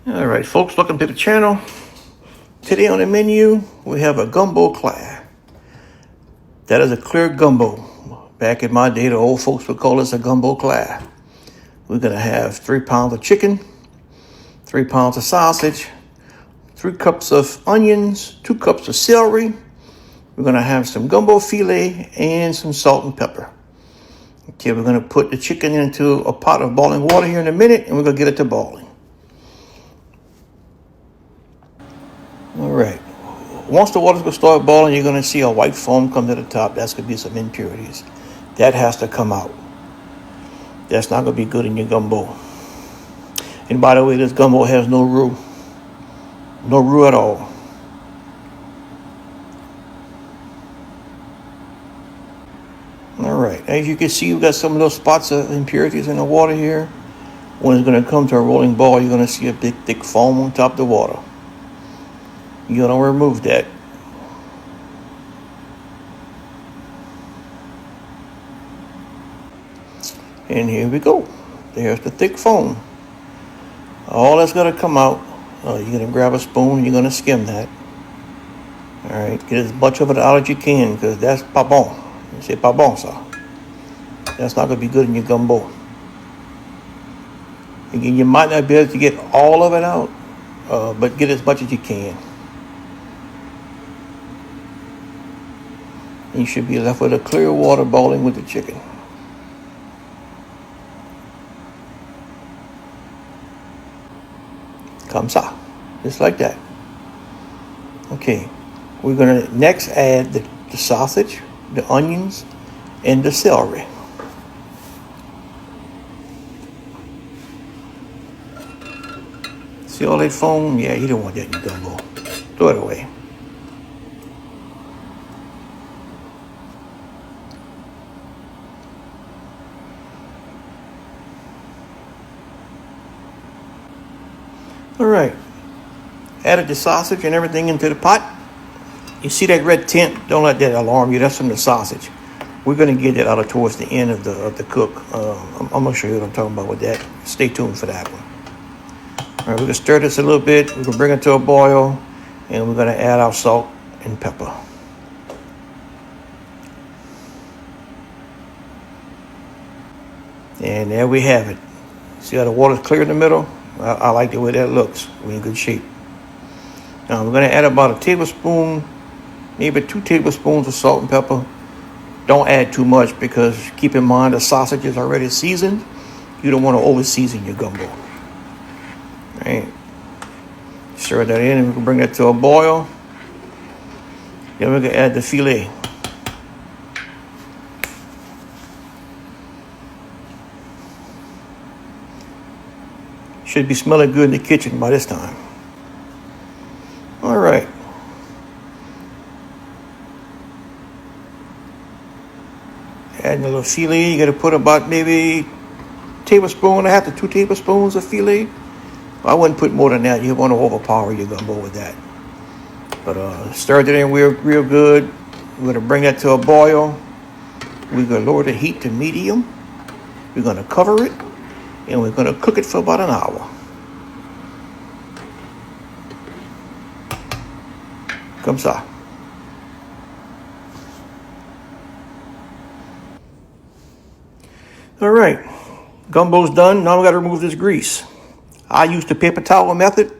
All right, folks, welcome to the channel. Today on the menu, we have a gumbo clad. That is a clear gumbo. Back in my day, the old folks would call this a gumbo clad. We're gonna have 3 pounds of chicken, 3 pounds of sausage, 3 cups of onions, 2 cups of celery. We're gonna have some gumbo filet and some salt and pepper. Okay, we're gonna put the chicken into a pot of boiling water here in a minute, and we're gonna get it to boiling. All right. Once the water's gonna start boiling, you're gonna see a white foam come to the top. That's gonna be some impurities. That has to come out. That's not gonna be good in your gumbo. And by the way, this gumbo has no roux. No roux at all. All right. As you can see, we've got some of those spots of impurities in the water here. When it's gonna come to a rolling ball, you're gonna see a big, thick foam on top of the water. You're gonna remove that. And here we go. There's the thick foam. All that's gonna come out. You're gonna grab a spoon. You're gonna skim that. All right. Get as much of it out as you can, because that's pas bon. C'est pas bon, ça. That's not gonna be good in your gumbo. Again, you might not be able to get all of it out, but get as much as you can. You should be left with a clear water boiling with the chicken. Comme ça. Just like that. Okay. We're going to next add the sausage, the onions, and the celery. See all that foam? Yeah, you don't want that in your gumbo. Throw it away. All right, added the sausage and everything into the pot. You see that red tint? Don't let that alarm you. That's from the sausage. We're going to get that out towards the end of the cook. I'm going to show you what I'm talking about with that. Stay tuned for that one. All right, we're going to stir this a little bit. We're going to bring it to a boil, and we're going to add our salt and pepper. And there we have it. See how the water's clear in the middle? I like the way that looks. We're in good shape. Now we're going to add about a tablespoon, maybe 2 tablespoons of salt and pepper. Don't add too much, because keep in mind the sausage is already seasoned. You don't want to over season your gumbo. All right. Stir that in, and we can bring that to a boil. Then we're going to add the filet. Should be smelling good in the kitchen by this time. All right. Adding a little filet. You got to put about maybe tablespoon and a half to 2 tablespoons of filet. I wouldn't put more than that. You want to overpower your gumbo with that. But stir it in real good. We're going to bring that to a boil. We're going to lower the heat to medium. We're going to cover it. And we're going to cook it for about an hour. Comme ça. All right. Gumbo's done. Now we got to remove this grease. I use the paper towel method.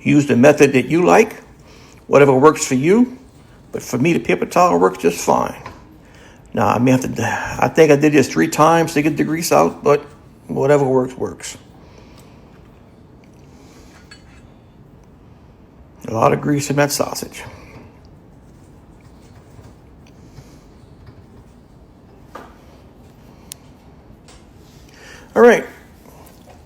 Use the method that you like. Whatever works for you. But for me, the paper towel works just fine. Now, I may have to, I think I did this 3 times to get the grease out, but whatever works, works. A lot of grease in that sausage. All right,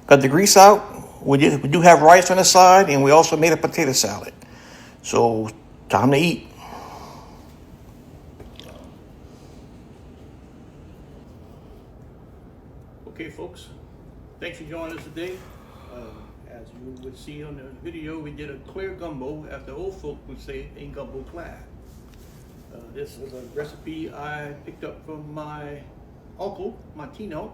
got the grease out. We do have rice on the side, and we also made a potato salad. So, time to eat. Okay, folks, thanks for joining us today. As you would see on the video, we did a clear gumbo, as the old folk would say, a gumbo clad. This is a recipe I picked up from my uncle, my Tino.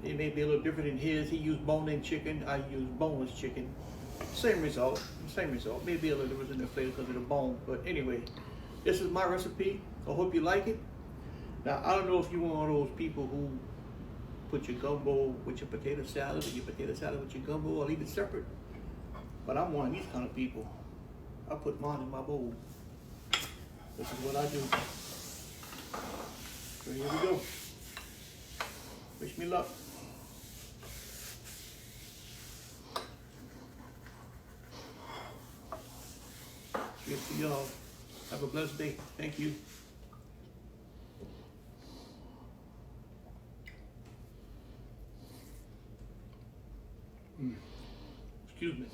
It may be a little different in his. He used bone-in chicken. I use boneless chicken. Same result. Same result. Maybe a little difference in the flavor because of the bone. But anyway, this is my recipe. I hope you like it. Now, I don't know if you're one of those people who put your gumbo with your potato salad, or your potato salad with your gumbo, or leave it separate. But I'm one of these kind of people. I put mine in my bowl. This is what I do. So here we go. Wish me luck. Cheers to y'all. Have a blessed day. Thank you. Excuse me.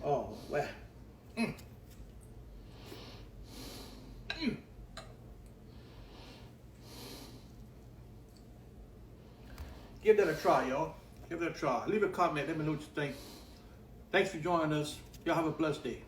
Oh, wow. Give that a try, y'all. Give that a try. Leave a comment. Let me know what you think. Thanks for joining us. Y'all have a blessed day.